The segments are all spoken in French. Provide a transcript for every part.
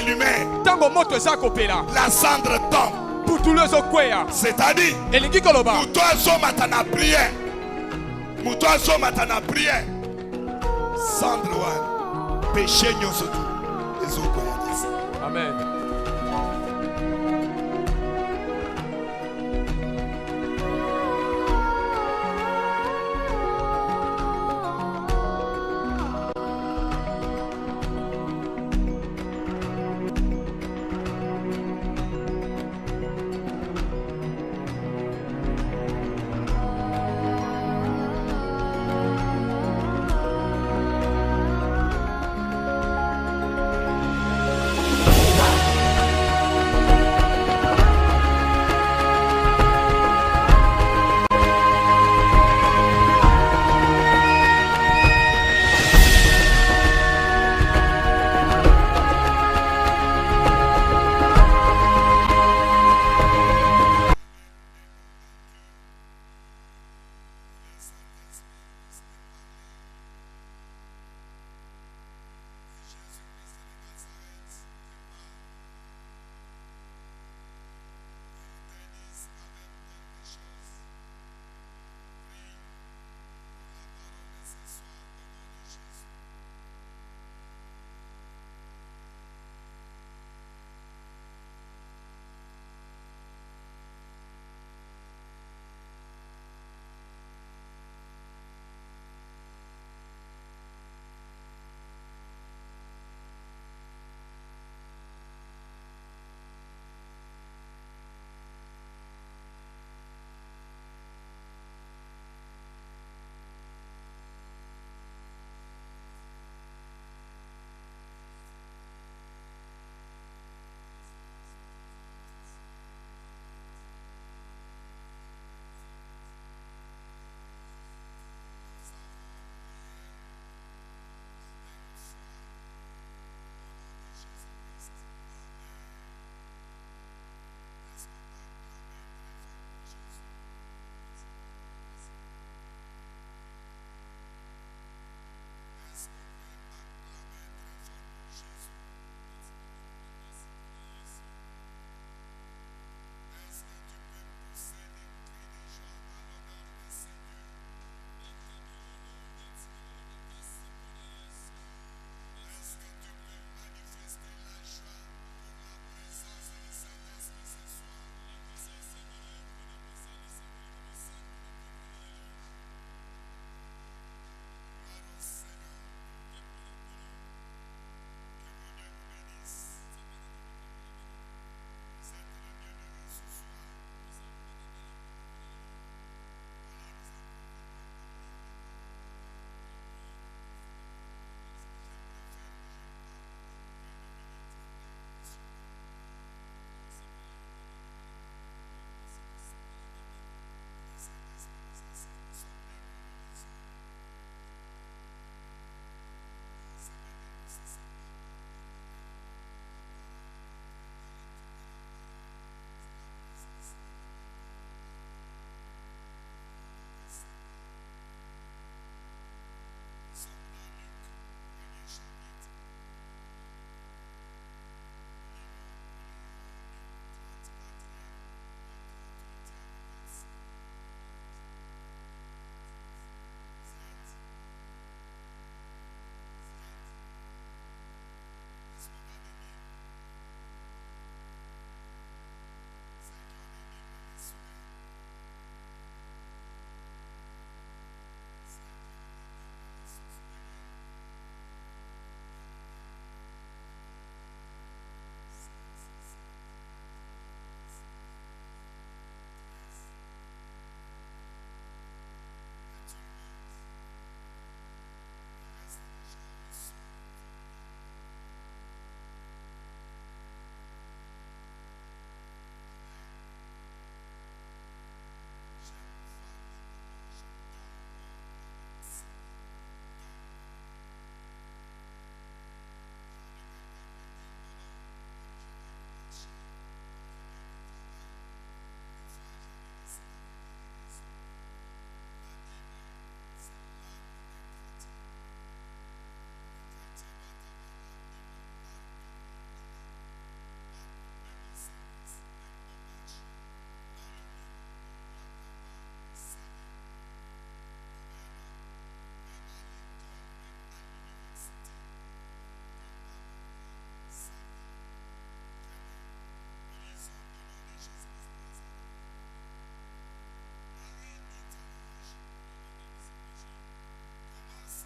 allumé, tango moto eza kopela la cendre tombe. putulu ezokwea C'est-à-dire, elingi koloba muto azomata na prière. Muto azomata na prière. Cendre wana. Péché nyonso tu. Ezokwea nisi. amen.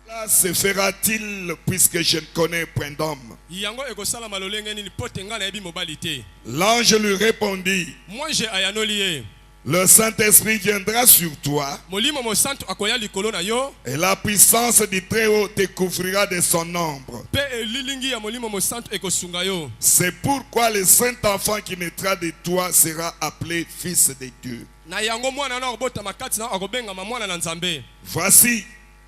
Là se fera-t-il puisque je ne connais point d'homme? yango ekosalama lolenge nini po te nga nayebi mobali te. L'ange lui répondit, Moi je ayanoli ye. le Saint-Esprit viendra sur toi Molimo mosantu akoya likolo na yo. et la puissance du Très-Haut te couvrira de son ombre. Pe elilingi ya molimo mosantu ekosunga yo. C'est pourquoi le saint enfant qui naîtra de toi sera appelé fils de Dieu. Na yango mwana na obota makati na akobengama mwana na Nzambe. Voici,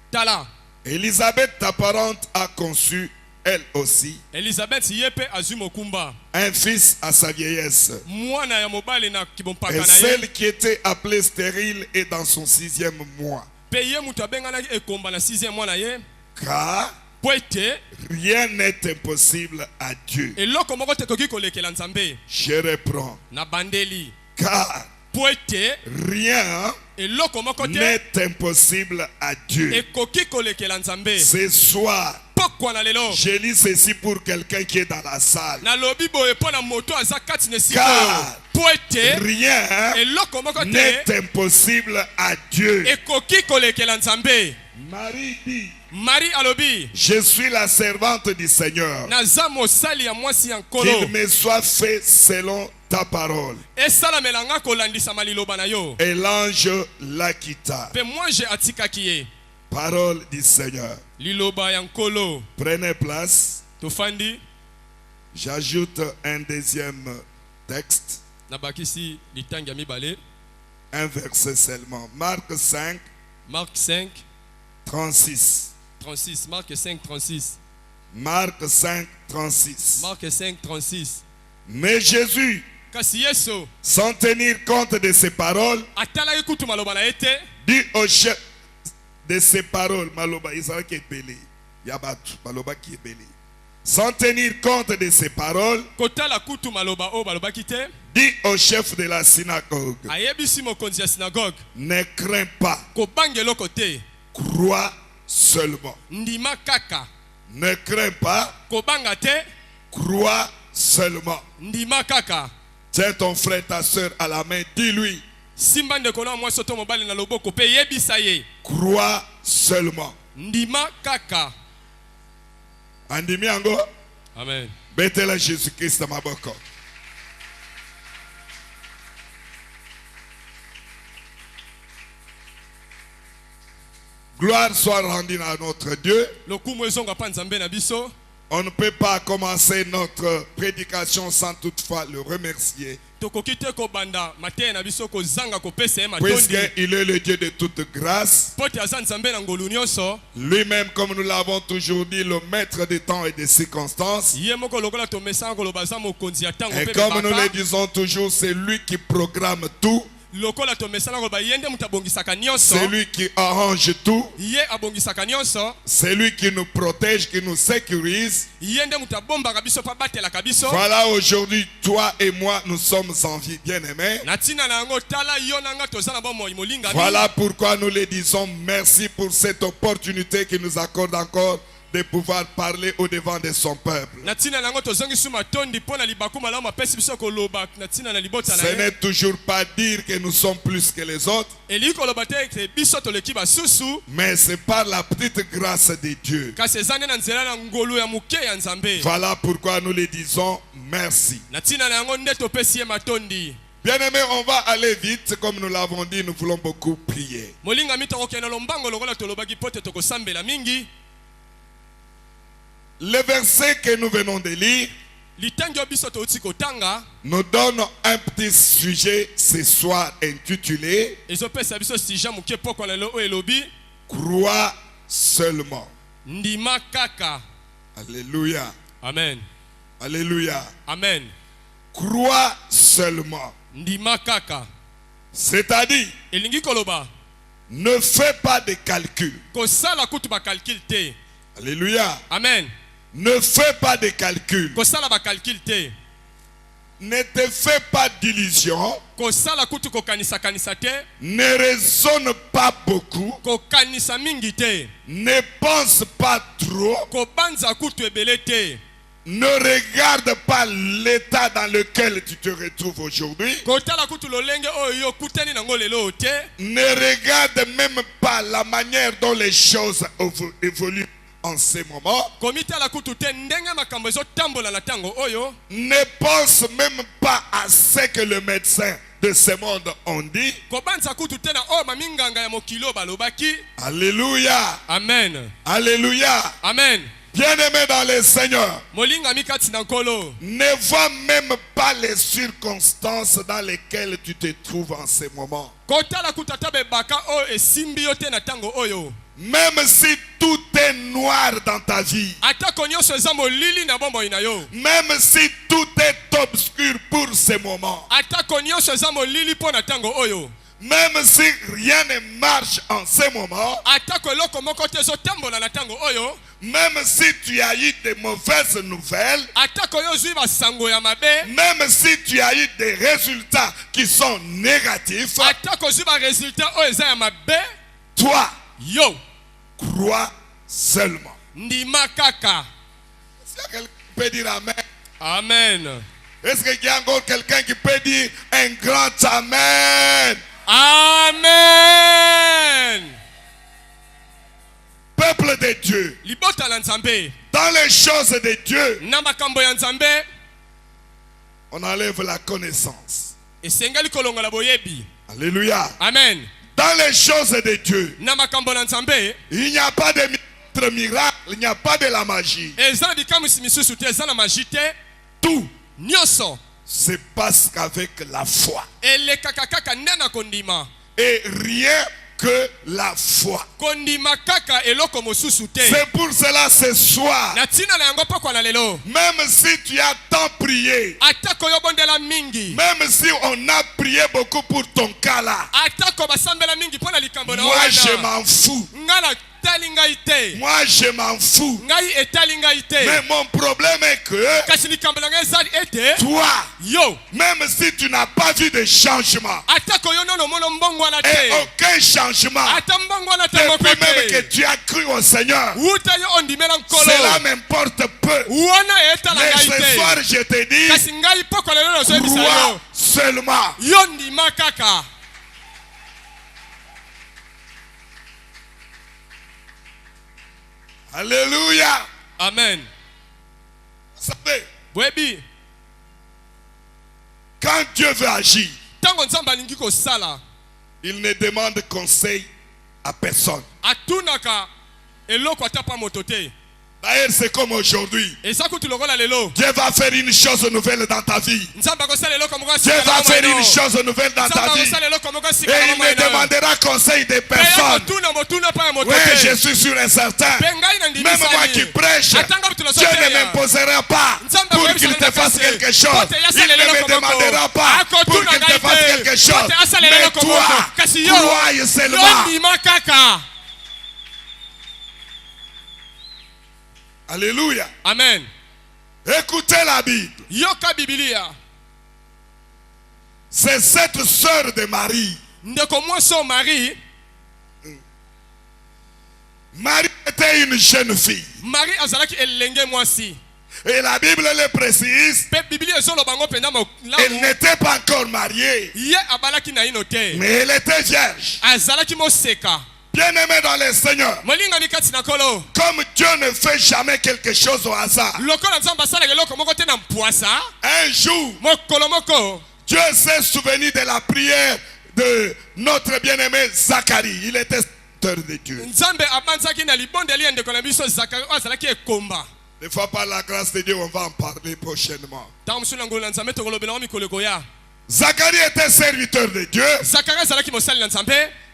Tala. Élisabeth, ta parente, a conçu, elle aussi, Elisabeth yepe azwi mokumba. un fils à sa vieillesse. Mwana ya mobali na kibompaka Et na ye. celle qui était appelée stérile est dans son 6e mois. Pe ye mutu abenganaki ekomba na 6e mwana ye. Car Po ete rien n'est impossible à Dieu. eloko moko te ekoki kolekela Nzambe. Je reprends. Na bandeli. Car Po ete rien eloko moko te n'est impossible à Dieu. ekoki kolekela Nzambe. Ce soir, Pokwa na lelo. je lis ceci pour quelqu'un qui est dans la salle. Na lobi boye po na moto aza kati na siko. Car Po ete rien eloko moko n'est te impossible à Dieu. ekoki kolekela Nzambe. Marie dit, Marie alobi je suis la servante du Seigneur. naza mosali ya mwasi ya Qu'il nkolo. me soit fait selon ta parole. Esalamelanga kolandisa maliloba na yo. Et l'ange la quitta. Pe mwange atikaki ye. Parole du Seigneur. Liloba ya nkolo. Prenez place. Tofandi J'ajoute un deuxième texte. nabakisi litangi ya mibale. Un verset seulement. Marc 5, Marc 5 36. 36. Marc 5 36. Marc 5, 36. Marc 5 36. Mais Jésus, Kasi Yesu sans tenir compte de ces paroles, atalaki kutu maloba na ye te. dit au chef de ces paroles, Maloba, Israël qui est belé. Yabatu, Maloba qui est belé. Sans tenir compte de ces paroles, Kotala kutu maloba o balobaki te. dit au chef de la synagogue, Ayebisi mokonzi ya synagogue. ne crains pas, Kobanga eloko te. crois seulement. Ndima kaka. Ne crains pas, Kobanga te. crois seulement. Ndima kaka. Tiens ton frère, ta soeur à la main, dis-lui, Simba ndeko na mwasi to mobali na loboko pe yebisa ye. crois seulement. Ndima kaka. Andimi ango, Amen. betela Jésus-Christ à ma boko. Gloire soit rendue à notre Dieu. Lokumu ezonga pa Nzambe na biso. On ne peut pas commencer notre prédication sans toutefois le remercier. Tokoki te kobanda mateya na biso kozanga kopesa ye matondi. Puisqu'il est le Dieu de toute grâce. Poti aza Nzambe na ngolu nyonso. Lui-même, comme nous l'avons toujours dit, le maître des temps et des circonstances. Ye moko lokola tomesanga koloba aza mokonzi ya ntango Et pe comme nous le bebaka. disons toujours, c'est lui qui programme tout. Lokola tomesanga koloba ye nde mutu abongisaka nyonso. C'est lui qui arrange tout. Ye abongisaka nyonso. C'est lui qui nous protège, qui nous sécurise. Ye nde mutu abombaka biso pa batelaka biso. Voilà, aujourd'hui, toi et moi, nous sommes en vie, bien-aimés. Na ntina na yango tala yo na nga toza na bomoi molingami. Voilà pourquoi nous le disons merci pour cette opportunité qui nous accorde encore de pouvoir parler au devant de son peuple. Na ntina na yango tozongisi matondi mpo na libaku malamu apesi biso koloba na ntina na libota na Ce ye. n'est toujours pas dire que nous sommes plus que les autres, Elingi koloba te ete biso toleki basusu. mais c'est par la petite grâce de Dieu. Kasi eza nde na nzela na ngolu ya moke ya Nzambe. Voilà pourquoi nous le disons merci. Na ntina na yango nde topesi ye matondi. Bien-aimés, on va aller vite. Comme nous l'avons dit, nous voulons beaucoup prier. Molingami tokokende lombango lokola tolobaki po te tokosambela mingi. Le verset que nous venons de lire Litangi biso touti kotanga nous donne un petit sujet ce soir intitulé ezopesa biso sija moke poko lelo o elobi Crois seulement. ndima kaka. Alléluia. Amen. Alléluia. Amen. Crois seulement. Ndima kaka. C'est-à-dire, Elingi koloba ne fais pas de calcul. kosala kutu ba calcul te. Alléluia. Amen. Ne fais pas de calcul. Kosala ba calcul te. Ne te fais pas d'illusions. Kosala kutu kokanisa kanisa te. Ne raisonne pas beaucoup. Kokanisa mingi te. Ne pense pas trop. Kobanza kutu ebele te. Ne regarde pas l'état dans lequel tu te retrouves aujourd'hui. Ne regarde même pas la manière dont les choses évoluent en ce moment. Ne pense même pas à ce que le médecin de ce monde ont dit. Alléluia. Amen. Alléluia. Amen. Bien-aimé dans le Seigneur, ne vois même pas les circonstances dans lesquelles tu te trouves en ce moment. Même si tout est noir dans ta vie, même si tout est obscur pour ce moment, même si rien ne marche en ce moment, même si tu as eu de mauvaises nouvelles, même si tu as eu des résultats qui sont négatifs, toi, crois seulement. Est-ce que quelqu'un peut dire Amen? Amen. Est-ce qu'il y a encore quelqu'un qui peut dire un grand Amen? Amen. Peuple de Dieu, dans les choses de Dieu, on enlève la connaissance. Alléluia. Amen. Dans les choses de Dieu, il n'y a pas de miracle, il n'y a pas de la magie. Tout se passe qu'avec la foi. Et rien que la foi. C'est pour cela ce soir, même si tu as tant prié, même si on a prié beaucoup pour ton cas là, moi je m'en fous. Moi je m'en fous. Mais mon problème est que toi, même si tu n'as pas vu de changement, et aucun changement, depuis même que tu as cru au Seigneur, cela m'importe peu. Mais ce soir je te dis, crois seulement. Alléluia. Amen. Vous savez, Webi. quand Dieu veut agir, il ne demande conseil à personne. D'ailleurs, c'est comme aujourd'hui. Dieu va faire une chose nouvelle dans ta vie. Dieu va faire une chose nouvelle dans ta vie. Et il ne demandera conseil de personne. Oui, je suis sûr et certain. Même moi qui prêche, Dieu ne m'imposera pas pour qu'il te fasse quelque chose. Il ne me demandera pas pour qu'il te fasse quelque chose. Mais toi, crois seulement. Alléluia. Amen. Écoutez la Bible. Yoka Biblia. C'est cette sœur de Marie. Marie. Marie était une jeune fille. Marie azalaki elenge mwasi. Et la Bible le précise. Elle n'était pas encore mariée. Mais elle était vierge. Bien-aimé dans le Seigneur, comme Dieu ne fait jamais quelque chose au hasard, un jour, Dieu s'est souvenu de la prière de notre bien-aimé Zacharie. Il était serviteur de Dieu. Des fois, par la grâce de Dieu, on va en parler prochainement. Zacharie était serviteur de Dieu.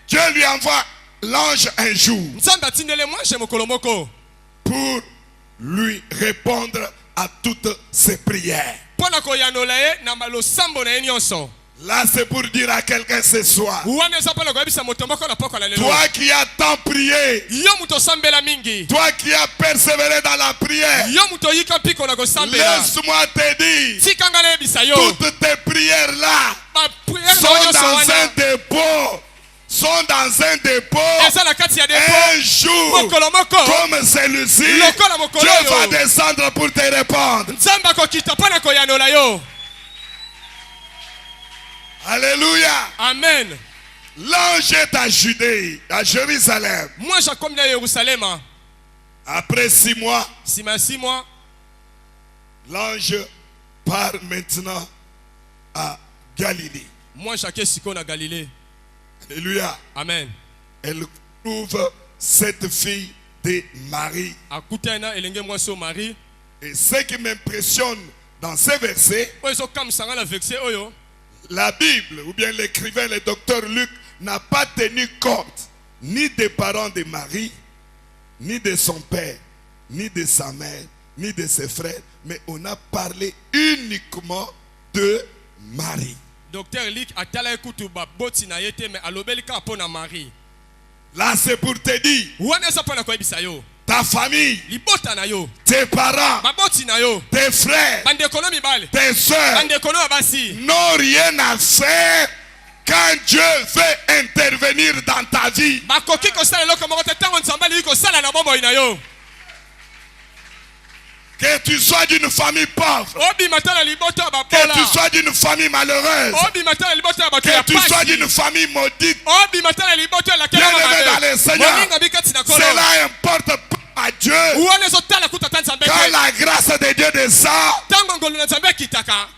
Dieu lui envoie l'ange un jour pour lui répondre à toutes ses prières. Là, c'est pour dire à quelqu'un ce soir, toi qui as tant prié, toi qui as persévéré dans la prière, laisse-moi te dire, toutes tes prières là sont dans un dépôt. Sont dans un dépôt Un jour comme celui-ci, Dieu va descendre pour te répondre. Alléluia. Amen. L'ange est à Judée, à Jérusalem. Moi, je comme à Jérusalem. Après 6 mois, 6 mois, l'ange part maintenant à Galilée. Moi, chacun s'y à Galilée. Alléluia. Amen. Elle trouve cette fille de Marie. Et ce qui m'impressionne dans ces versets, la Bible, ou bien l'écrivain, le docteur Luc, n'a pas tenu compte ni des parents de Marie, ni de son père, ni de sa mère, ni de ses frères, mais on a parlé uniquement de Marie. Docteur Luc a tala écouté boti na yete mais alobelika pona Marie. Là c'est pour te dire. Ta famille, tes parents, tes frères, tes soeurs n'ont rien à faire quand Dieu veut intervenir dans ta vie. Que tu sois d'une famille pauvre, que tu sois d'une famille malheureuse, que tu sois d'une famille maudite, bien-aimé dans le Seigneur, cela importe pas à Dieu. Quand la grâce de Dieu descend,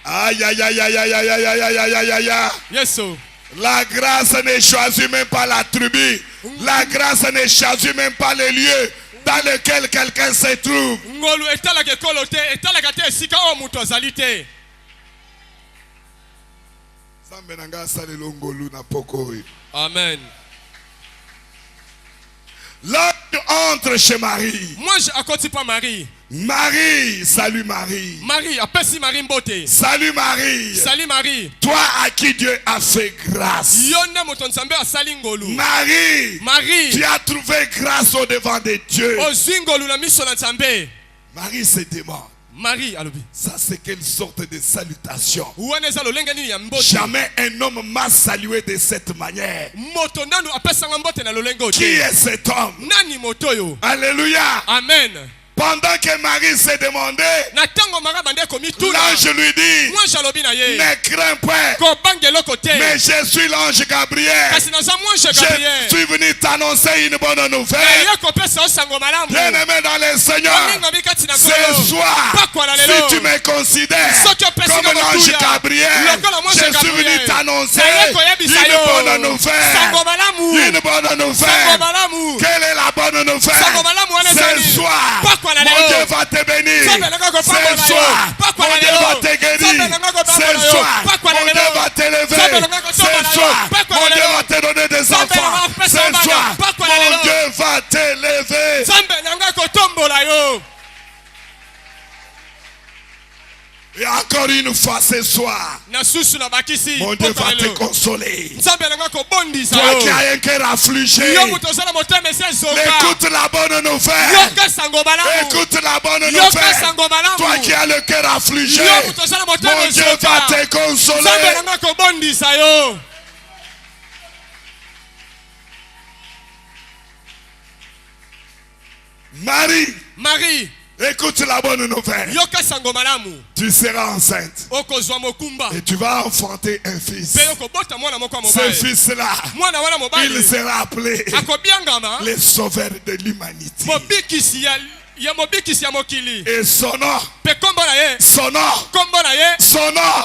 aïe aïe aïe aïe aïe aïe aïe aïe aïe aïe aïe. La grâce ne choisit même pas la tribu. La grâce ne choisit même pas les lieux dans lequel quelqu'un se trouve. Amen. L'autre entre chez Marie. Moi, je ne pas Marie. Marie, salut Marie. Marie, appelle Marie Mbote. Salut Marie. Salut Marie. Toi à qui Dieu a fait grâce. Marie. Marie. Tu as trouvé grâce au devant de Dieu. Marie se demande. Marie, ça c'est quelle sorte de salutation? Jamais un homme m'a salué de cette manière. Qui est cet homme? Alléluia. Amen. Pendant que Marie s'est demandé, l'ange lui dit, ne crains pas, mais je suis l'ange Gabriel. Je suis venu t'annoncer une bonne nouvelle. Bien-aimé dans le Seigneur, ce soir, si tu me considères comme l'ange Gabriel, je suis venu t'annoncer une bonne nouvelle. Une bonne nouvelle. Quelle est la bonne nouvelle? Ce soir, mon Dieu va te bénir. Ce soir, mon Dieu va te guérir. Ce soir, mon Dieu va t'élever. Ce soir, mon Dieu va te donner des enfants. Ce soir, mon Dieu va t'élever. Et encore une fois ce soir, mon Dieu va te consoler. Toi qui as un cœur affligé, écoute la bonne nouvelle. Écoute la bonne nouvelle. Toi qui as le cœur affligé, mon Dieu va te consoler. Marie. Écoute la bonne nouvelle. Tu seras enceinte. Et tu vas enfanter un fils. Ce fils-là, il sera appelé le sauveur de l'humanité. Et son nom, son nom, son nom,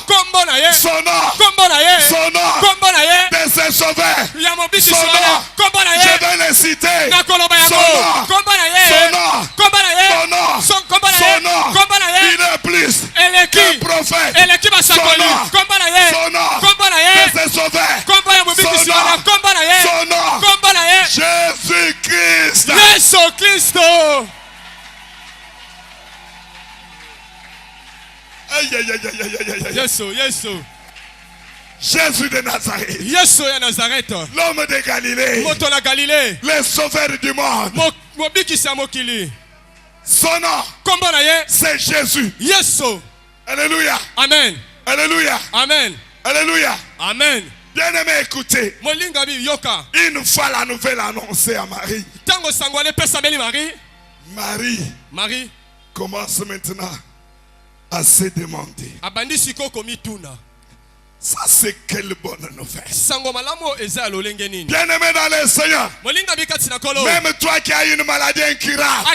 de ce sauveur, son nom, je vais le citer, son nom, il est plus qu'un prophète, son nom, de ce sauveur, son nom, Jésus-Christ. Aïe, aïe, aïe, aïe, aïe, aïe. Jésus de Nazareth. L'homme de Galilée. Le sauveur du monde. Son nom, c'est Jésus. Yes. Alléluia. Amen. Alléluia. Amen. Alléluia. Amen. Bien-aimé, écoutez. Molinga bi yoka. Une fois la nouvelle annoncée à Marie. Tango sangwale pesa beli Marie. Marie commence maintenant à se demander. Abandi siko komituna. Ça c'est quelle bonne nouvelle. Bien-aimé dans le Seigneur. Même toi qui as une maladie incurable.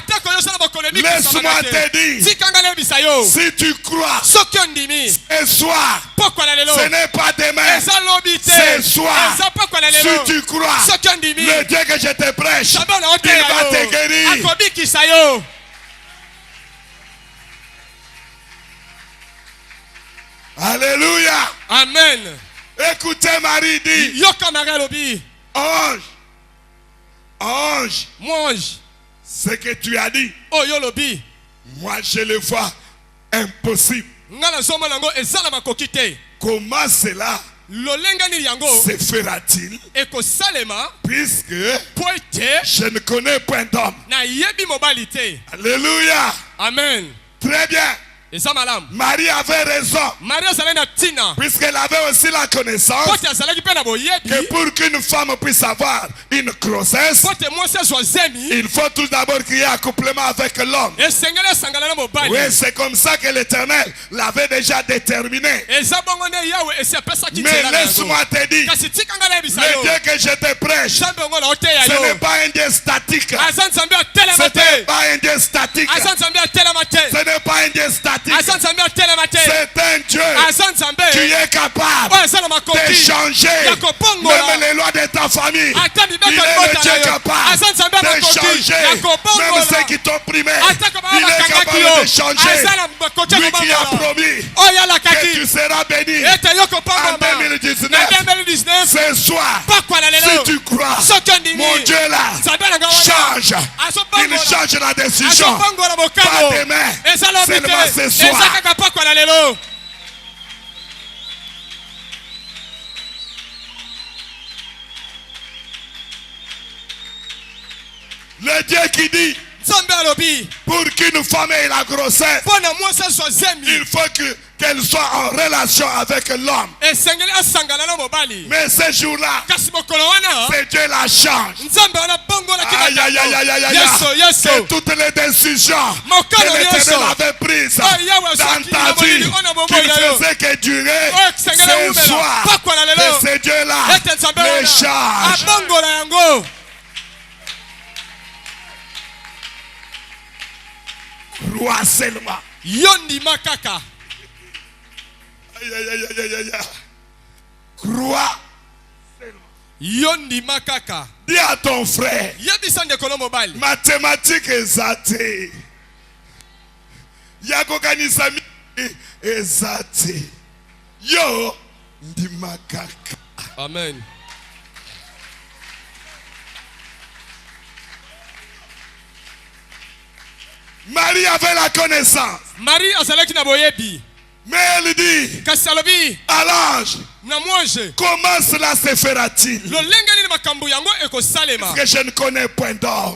Laisse-moi te dire. Si tu crois. Ce soir. Ce n'est pas demain. Ce soir. Si tu crois. Le Dieu que je te prêche. Il va te guérir. Alléluia. Amen. Écoutez Marie dit. Yoka Marie lobi. Ange. Ce que tu as dit. Oh yo lobi. Moi je le vois impossible. Comment cela se fera-t-il? Puisque je ne connais point d'homme. Alléluia. Amen. Très bien. Marie avait raison. Puisqu'elle avait aussi la connaissance que pour qu'une femme puisse avoir une grossesse, il faut tout d'abord qu'il y ait accouplement avec l'homme. Oui, c'est comme ça que l'Éternel l'avait déjà déterminé. Mais laisse-moi te dire, le Dieu que je te prêche, ce n'est pas un Dieu statique. Ce n'est pas un Dieu statique. Ce n'est pas un Dieu statique. C'est un Dieu qui est capable de changer même les lois de ta famille. Il est le Dieu capable de changer même ceux qui t'ont opprimé. Il est capable de changer. Lui qui a promis que tu seras béni en 2019. Ce soir, si tu crois, mon Dieu là change. Il change la décision. Pas demain, seulement ce soir. Le Dieu qui dit pour qu'une femme ait la grossesse, il faut qu'elle soit en relation avec l'homme. Mais ce jour-là, c'est Dieu la change. Aïe, aïe, aïe, aïe, aïe, aïe. C'est toutes les décisions que l'Éternel avait prises dans ta vie, qui ne faisait que durer, ce soir. Et c'est Dieu-là les change. Crois seulement. Yondi makaka. Aïe, aïe, aïe, aïe, aïe. Crois seulement. Yondi makaka. Dis à ton frère. Mathématiques exactes. Yako kanisa exact. Yo ndi makaka. Amen. Marie avait la connaissance. Marie azalaki na boyebi. Mais elle dit à l'ange, comment cela se fera-t-il? Parce que je ne connais point d'homme.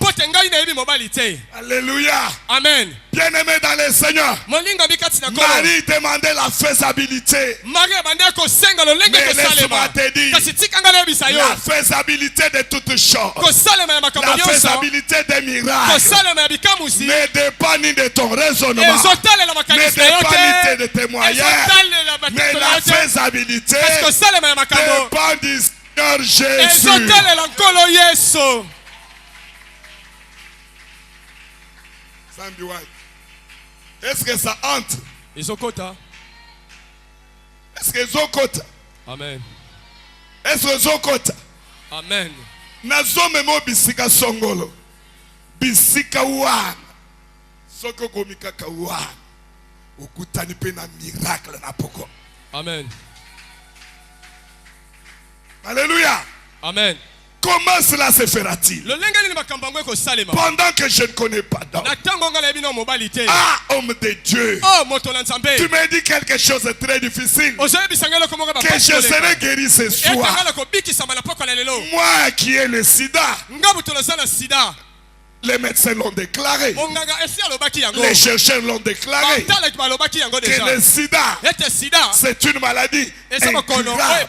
Alléluia. Amen. Bien-aimé dans le Seigneur, Marie demandait la faisabilité. Mais laisse-moi te dire, la faisabilité de toutes choses, la faisabilité des miracles ne dépend ni de ton raisonnement, ne dépend ni de tes moyens, mais la faisabilité dépend du Seigneur Jésus. Est-ce que ça entre? Est-ce que Zokota? Amen. Est-ce que Zokota? Amen. Nazomemo bisika songolo. Bisika wana. Soko komika kawana. Ukutani pe na miracle na poko. Amen. Alléluia. Amen. Comment cela se fera-t-il? Pendant que je ne connais pas d'homme. Ah, homme de Dieu. Tu me dis quelque chose de très difficile. Que je serai guéri ce soir. Moi qui ai le sida. Les médecins l'ont déclaré. Les chercheurs l'ont déclaré. Que le sida, c'est une maladie incurable.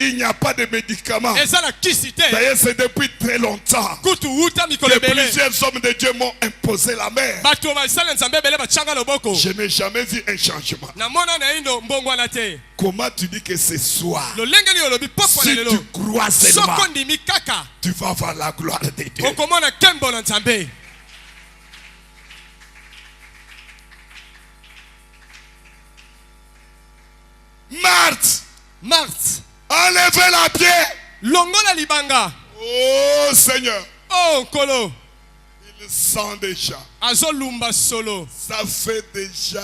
Il n'y a pas de médicaments. D'ailleurs, c'est depuis très longtemps que plusieurs hommes de Dieu m'ont imposé la main. Je n'ai jamais vu un changement. Comment tu dis que ce soir, si tu crois seulement, tu vas voir la gloire de Dieu. Marthe, enlevez la pierre. longola libanga. Oh Seigneur, oh Kolo, il sent déjà. Azolumba solo. Ça fait déjà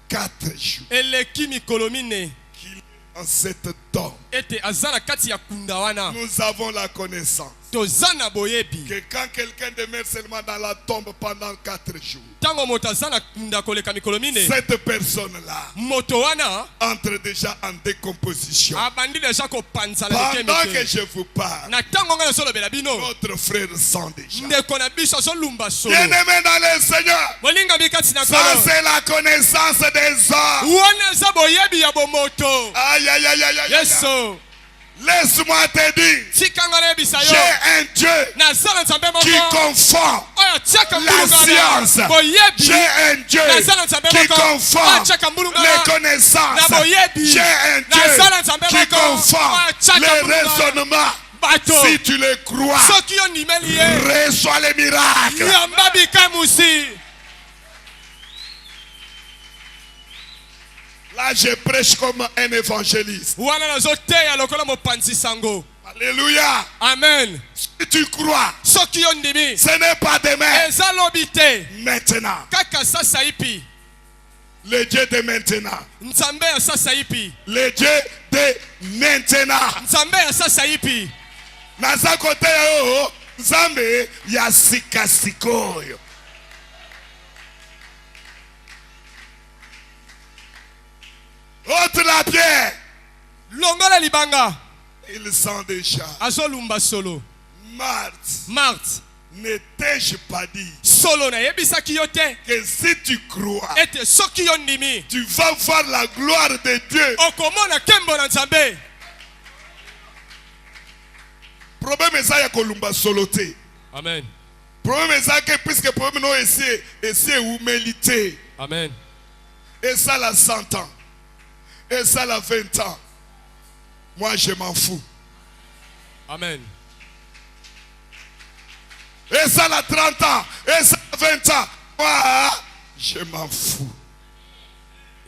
4 jours Elekimi kolomine. qu'il est en cette tombe. Ete azana kati ya kundawana. Nous avons la connaissance Tozana boyebi. que quand quelqu'un demeure seulement dans la tombe pendant 4 jours, Tango motazana kunda koleka mikolomine. cette personne-là Motowana entre déjà en décomposition. abandi deja ko panza la Pendant que kemike. je vous parle, Na tango ngana solo bela bino. notre frère sent déjà. Ndeko na biso azolumba solo. Bien-aimé dans le Seigneur, Bolinga bikati na ça kolo. c'est la connaissance des hommes. Wana za boyebi ya bomoto. Aïe, aïe, aïe, aïe, aïe, aïe. Yeso. Laisse-moi te dire, Tikangale bisayo. j'ai un Dieu Na zala nzambe qui moko. confond Oya chaka la mbulungana. science. Boyebi. J'ai un Dieu qui confond les connaissances. J'ai un Dieu qui confond les raisonnements. Bato. Si tu le crois, Soki yo nimeli ye. reçois les miracles. Yamba bikamusi. Là, je prêche comme un évangéliste. Wana nazo teya lokola mopanzi sango. Alléluia. Amen. Si tu crois, Soki yo ndimi. ce n'est pas demain. Eza lobi te. Maintenant, Kaka sasa ipi. le Dieu de maintenant. Nzambe ya sasa ipi. Le Dieu de maintenant. Nzambe ya sasa ipi. Naza kote yo, Nzambe ya sikasikoyo. Ôte la pierre. Longola libanga. Il sent déjà. Azolumba solo. Marthe, ne t'ai-je pas dit Solo na yebisaki yo te. que si tu crois, Ete soki yo ndimi. tu vas voir la gloire de Dieu. Okomona kembo na Nzambe. Problème est ça, il y a Kolumba soloté. Amen. Problème est ça que puisque problème non essayer humilité. Amen. Et ça la 100 ans. Et ça la 20 ans. Moi je m'en fous. Amen. Et ça la 30 ans. Et ça la 20 ans. Moi je m'en fous.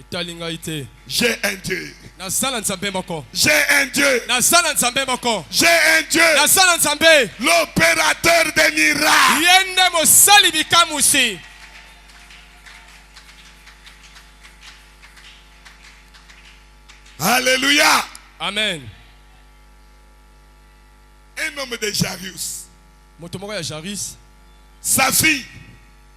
Italinga ite. J'ai un Dieu. Na sala Nzambe moko. J'ai un Dieu. Na sala Nzambe moko. J'ai un Dieu. Na sala Nzambe. L'opérateur des miracles. Yende mosali bikamusi. Alléluia. Amen. Un homme de Jarius. Moto moko ya Jaris. Sa fille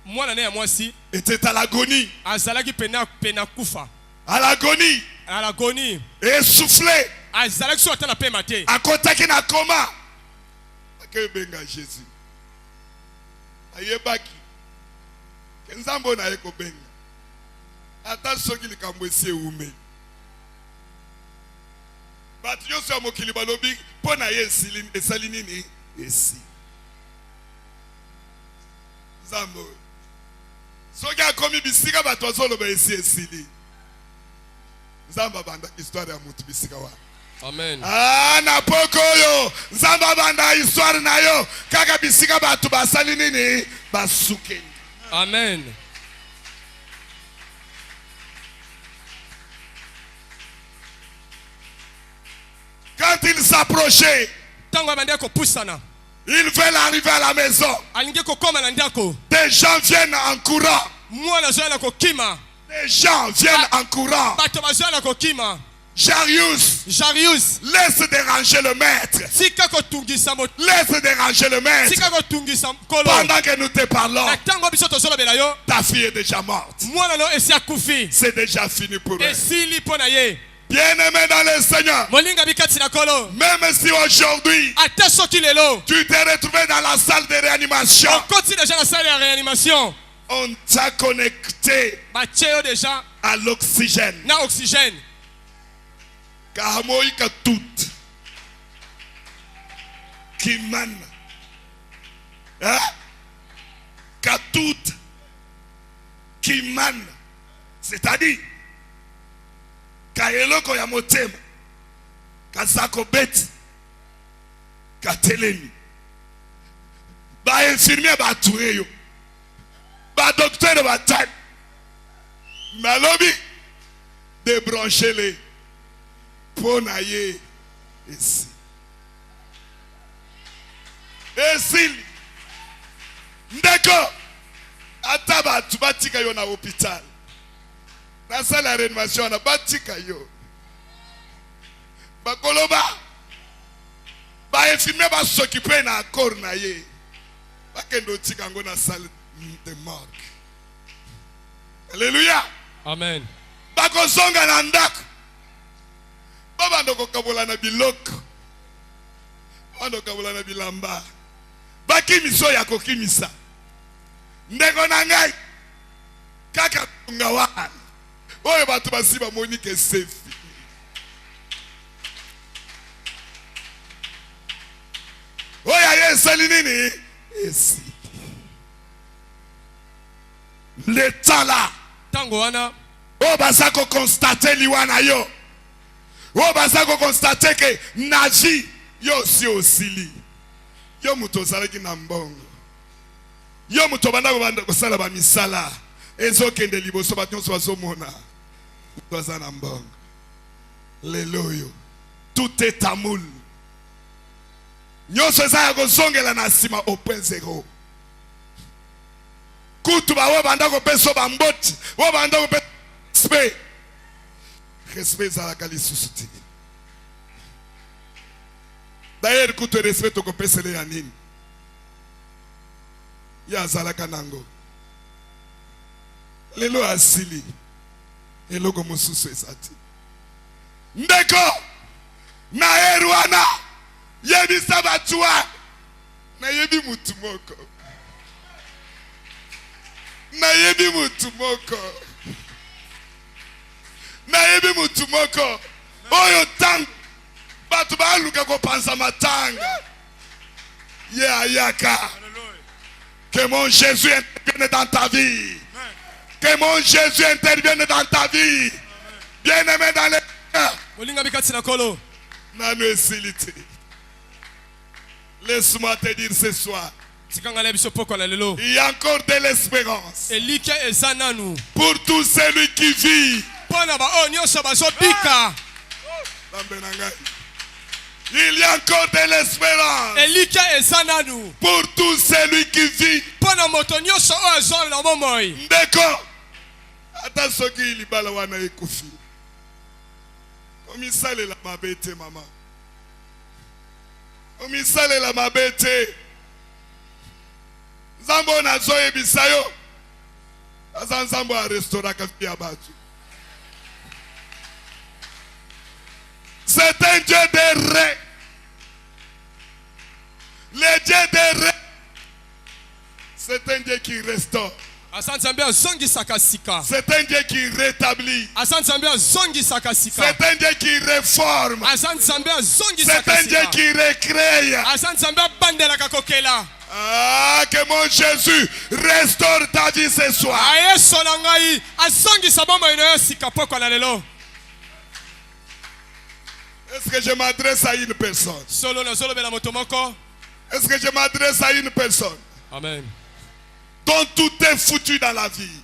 Mwana ne ya mwasi. était à l'agonie. Azalaki pena kufa. À l'agonie. À l'agonie. Essoufflé. Azalaki so atana pe mate. À côté na coma. Que benga Jésus. Ayebaki. Kenzambo na yeko benga. Ata soki likambo esi eume. Batu nyonso ya mokili balobi mpo na ye esali nini esi. Nzambo. Soki akomi bisika bato azoloba esi esili. Nzambo abanda histoire ya mutu bisika wa. Amen. Ah, na poko yo. Nzambo abanda histoire na yo. Kaka bisika bato basali nini basuke. Amen. Quand il s'approchait, ils veulent arriver à la maison. Des gens viennent en courant. Des gens viennent en courant. Jarius, laisse déranger le maître. Laisse déranger le maître. Pendant que nous te parlons, ta fille est déjà morte. C'est déjà fini pour elle. Bien-aimé dans le Seigneur, même si aujourd'hui tu t'es retrouvé dans la salle de réanimation, on t'a connecté à l'oxygène. Car moi, tout qui mène, tout qui mène, c'est-à-dire Kaeloko ya motema Kazako beti Katelemi Ba infirmier ba toureyo Ba docteur ba tag Malobi Débrancher les Ponaye ici Ici Ndeko Ataba tubatika yo na hôpital na salle la réanimation na batika yo bakoloba ba infirmier ba s'occuper na corps na ye bakendo tika ngo na salle de morgue. Alléluia. Amen. Bakozonga na ndako baba ndoko kabola na biloko bando kabola na bilamba bakimiso ya kokimisa ndeko na ngai kaka ngawana oye batu basiba Monique Sefi oye yesali nini esi le temps là tango wana o basako constater liwana yo o basako constater que naji yo si osili yo muto salaki na mbongo yo muto banda kosala ba misala ezokende liboso batonso bazomona bazana mbongo leloyo tout est tamoul nyonso eza kozongela na sima au point zéro kutu bawe banda kopesa bamboti wo banda kopesa respect ezalaka lisusu te d'ailleurs kutu respect tokopesele ya nini ya azalaka nango lelo asili eloko mosusu ezati ndeko na erwana yebisa batuwa na yebi mutu moko na yebi mutu moko na yebi mutu moko oyo tang batu baluka kopanza matanga ye ayaka que mon Jésus intervienne dans ta vie. Que mon Jésus intervienne dans ta vie. Bien-aimé dans les cœurs. Laisse-moi te dire ce soir. Il y a encore de l'espérance. Pour tous celui qui vit. Il y a encore de l'espérance pour tout celui qui vit. Ndeko ata soki libala wana ekufi omisalela mabete mama omisalela mabete nzambo nazo yebisa yo aza nzambo a restaurant kafi ya batu. C'est un Dieu de rêve. Le Dieu de rêve. C'est un Dieu qui restaure. C'est un Dieu qui rétablit. C'est un Dieu qui réforme. C'est un Dieu qui recrée. Ah, que mon Jésus restaure ta vie ce soir. Est-ce que je m'adresse à une personne? Est-ce que je m'adresse à une personne? Amen. Dont tout est foutu dans la vie.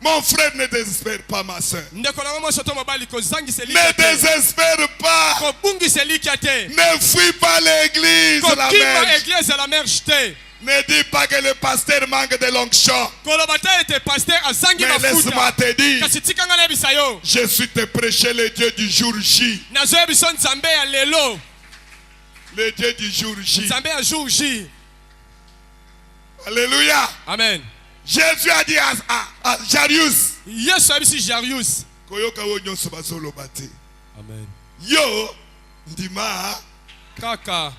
Mon frère, ne désespère pas, ma soeur. Ne désespère pas. Ne fuis pas l'église, la mère. Ne dis pas que le pasteur manque de l'onction. Mais laisse-moi te dire, je suis te prêcher le Dieu du jour J. Le Dieu du jour J. Alléluia. Amen. Jésus a dit à Jairus, Amen. Yo, ndima. Kaka.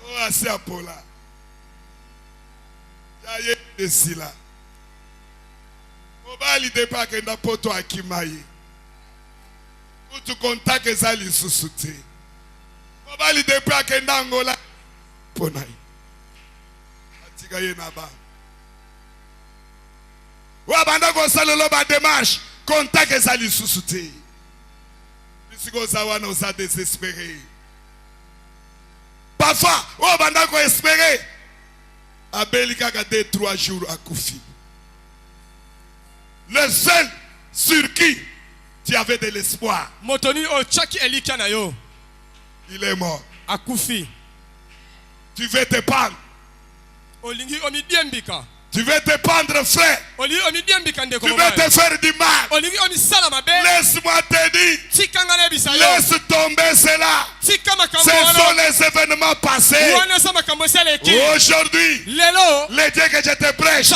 Oh, assez apola. Yaye desila. Mobali depa kenda poto akimaye. Utu kontake zali susute. Mobali depa kenda Angola. Ponai. Atika ye naba. Wabanda ko salolo ba démarche. Contake zali susute. Bisiko zawana osa désespéré. Parfois, wabanda ko espérer. Abelika gade 3 jours à Koufi. Le seul sur qui tu avais de l'espoir. Motoni o chaki elika na yo. Il est mort. A Koufi. Tu veux te pendre. Olingi omi diembika. Tu veux te pendre, frère. Tu veux te faire du mal. Laisse-moi te dire. Laisse tomber cela. Ce sont les événements passés. Aujourd'hui, le Dieu que je te prêche, il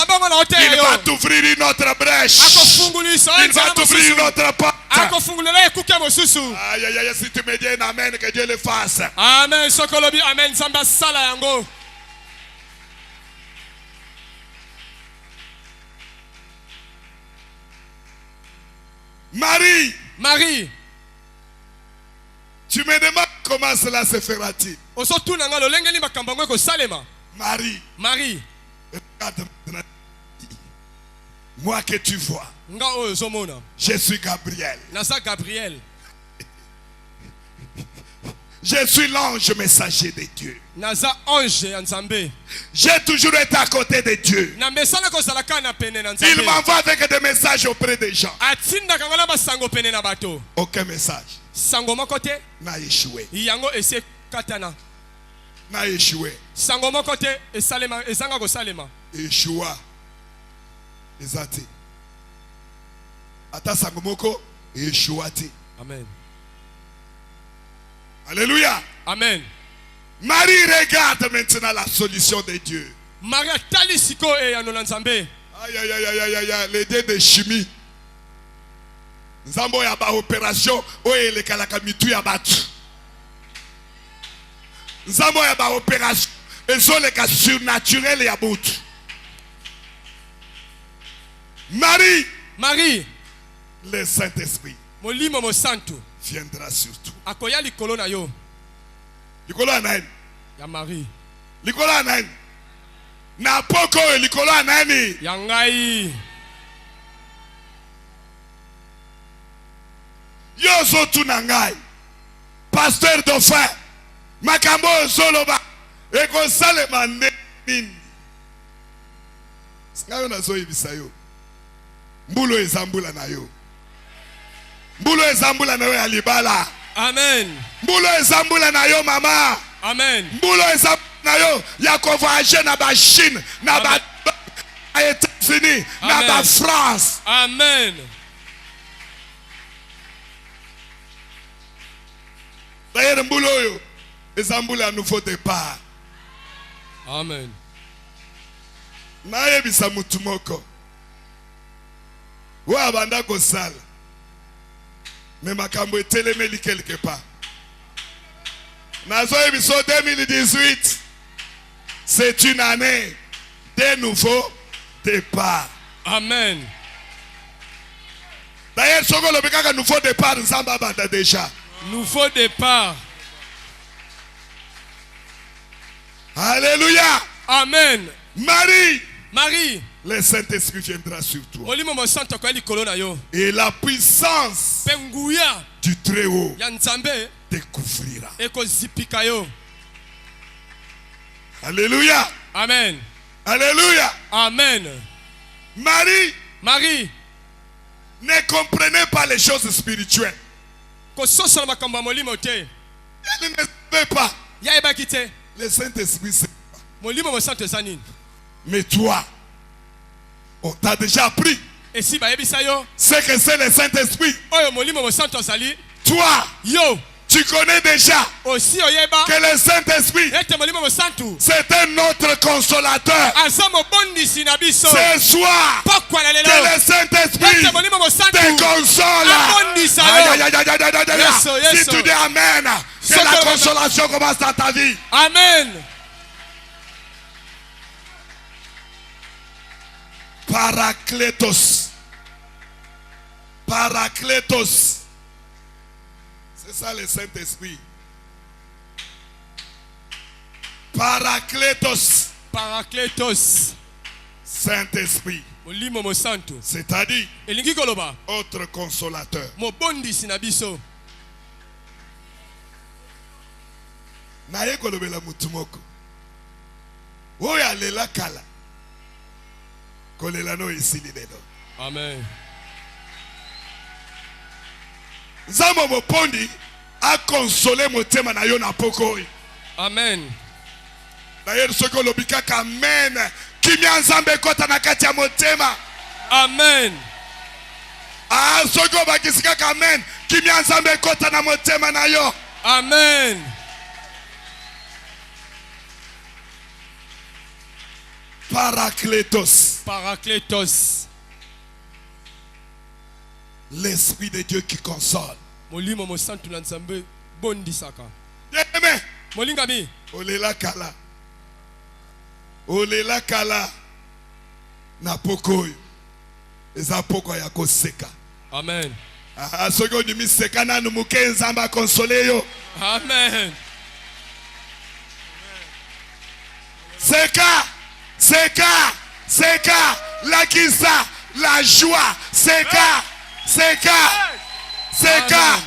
va t'ouvrir une autre brèche. Il va t'ouvrir une autre porte. Aïe, aïe, aïe, si tu me dis un amen, que Dieu le fasse. Amen. Sokolobi amen. Samba sala yango. Marie, tu me demandes comment cela se fera-t-il? Marie, regarde maintenant. Moi que tu vois, je suis Gabriel. Je suis l'ange messager de Dieu. J'ai toujours été à côté de Dieu. Il m'envoie avec des messages auprès des gens. Aucun message n'a échoué. N'a échoué. Échoua. Ezate. Ata sangomoko échouati. Amen. Alléluia. Amen. Marie regarde maintenant la solution de Dieu. Marie talisiko e yanonanzambe. Aïe aïe aïe aïe aïe aïe, les dés de chimie. Nzambo ya ba opération oye le kalaka mitu ya batu. Nzambo ya ba opération ezo le ka surnaturel ya butu. Marie, le Saint-Esprit Molimo mo santo viendra sur toi. Akoya likolo na yo. Likolo anani? Ya Marie. Likolo anani? Na poko likolo anani? Ya ngai. Yo zo tu na ngai. Pasteur Dauphin. Makambo zoloba. Eko salema nini. Ngayo na zo ibisa yo. Mbulo ezambula na yo. Mbulo ezambula na yo ya libala. Amen. Mbulo ezambula na yo mama. Amen. Mbulo ezambula na yo ya voyager na ba Chine, na ba États-Unis, na ba France. Amen. D'ailleurs mbulo yo ezambula nouveau départ. Amen. Na yebisa mutu moko. Wa banda ko sala. Mais makambo etelemeli quelque part. Nazo ebiso 2018. C'est une année de nouveaux départs. Amen. D'ailleurs, soko le beka nouveau départ nzamba banda déjà. Nouveau départ. Alléluia. Amen. Marie, le Saint-Esprit viendra sur toi. Et la puissance du Très-Haut découvrira. Alléluia. Amen. Alléluia. Amen. Marie, ne comprenez pas les choses spirituelles. Elle ne savait pas. Le Saint-Esprit sait pas. Mais toi, on t'a déjà appris. C'est que c'est le Saint-Esprit. Toi, tu connais déjà aussi oyeba que le Saint-Esprit c'est un autre consolateur. Ce soir, que le Saint-Esprit te console. Si tu dis Amen, que la consolation commence dans ta vie. Amen. Paraclétos. Paraclétos. C'est ça le Saint-Esprit. Paraclétos. Paraclétos. Saint-Esprit. C'est-à-dire autre consolateur. Naye kolobela mutumoko. Oya lela kala. Kolela no isili lelo. Amen. Nzambo mopondi a consolé motema na yo na poko. Amen. D'ailleurs ce que lobika amen. Kimia nzambe kota na kati ya motema. Amen. Ah ce que bakisika amen. Kimia nzambe kota na motema na yo. Amen. Paraclétos. Paraclétos. L'Esprit de Dieu qui console. Molimo mo santu na nzambe bondisaka. Bien-aimé. Molingami. Olela kala. Olela kala. Na poko. Eza poko ya koseka. Amen. Ah sogo di miseka na numuke nzamba console yo. Amen. Seka. Seka. Seka. La kisa. La joie. Seka. Seka. Seka.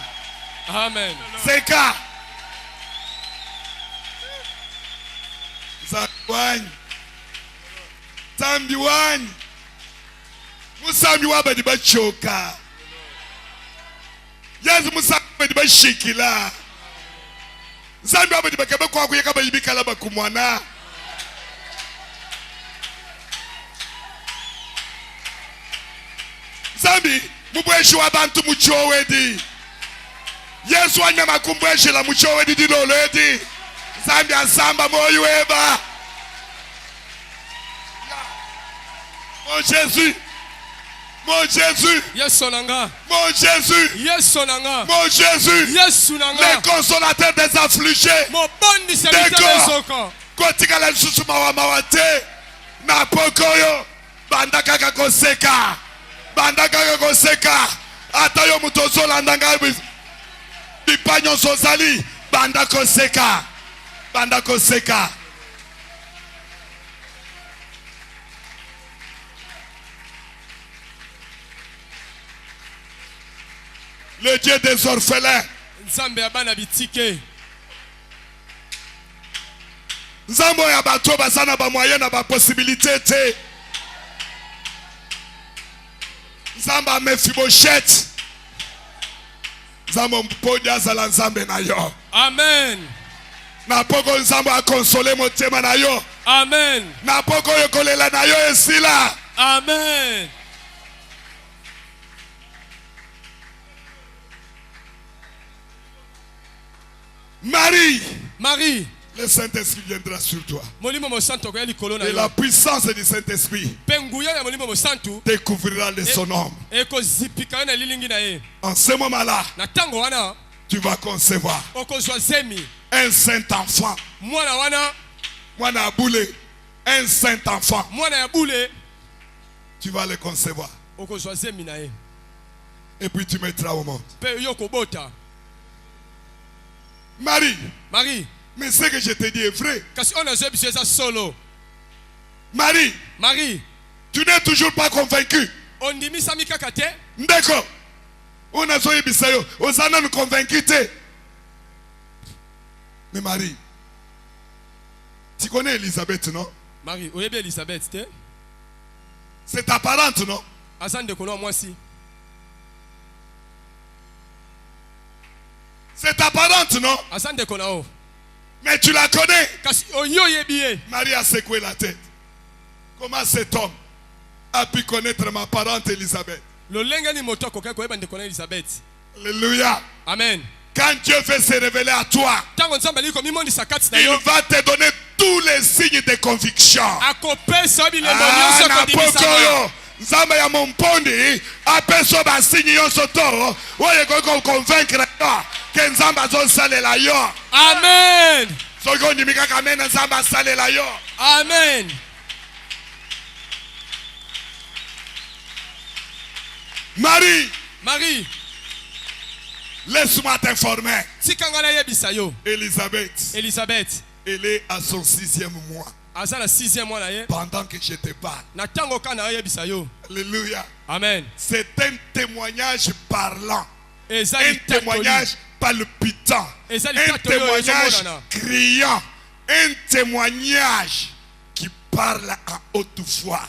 Amen. Seka. Zakwani. Tambiwani. Musambi wabadi bachoka. Yesu musambi wabadi bashikila. Zambi wabadi bakabe kwa kuyeka bayibikala bakumwana. Zambi mubweshi wabantu muchowedi. Yesu wanyama kumbweshi la muchowedi diloledi. Zambi asamba moyo weba. Mon Jésus. Mon Jésus. Yes sonanga. Mon Jésus. Yes sonanga. Mon Jésus. Yes sonanga. Le consolateur des affligés. Mon bon serviteur des kotika la susu mawate. Na pokoyo. Banda kaka koseka. Banda kaka koseka. Atayo mutozo landanga bipanyo sozali. Banda koseka. Banda koseka. Le Dieu des orphelins. Nzambe abana bitike. Nzambo ya bato basana ba moyen na ba possibilité te. Nzamba Mephibosheth. Nzambo mpodi azala nzambe na yo. Amen. Na poko nzambo a consoler motema na yo. Amen. Na poko yo kolela na yo esila. Amen. Marie. Marie. Le Saint-Esprit viendra sur toi. Et la puissance du Saint-Esprit découvrira de son homme. En ce moment-là, tu vas concevoir un saint enfant. Un saint enfant. Tu vas le concevoir. Et puis tu mettras au monde. Marie. Marie. Mais ce que je te dis est vrai. Marie. Marie. Tu n'es toujours pas convaincu. D'accord. On a zoé bisayo. Osana nous convaincu. Mais Marie. Tu connais Elisabeth, non? Marie, oui, bien Elisabeth. C'est ta parente, non? C'est ta parente, non? Mais tu la connais. Marie a secoué la tête. Comment cet homme a pu connaître ma parente Elisabeth? Alléluia. Amen. Quand Dieu veut se révéler à toi, il va te donner tous les signes de conviction. Nzamba ya mompondi apeso ba signe yo soto oye ko convaincre que nzamba zo salela yo. Amen. Soko ndimika kamena nzamba salela yo. Amen. Marie, laisse-moi t'informer. Elisabeth, elle est à son 6e mois. Pendant que je te parle. Alléluia. Amen. C'est un témoignage parlant. Un témoignage palpitant. Un témoignage criant. Un témoignage qui parle à haute voix.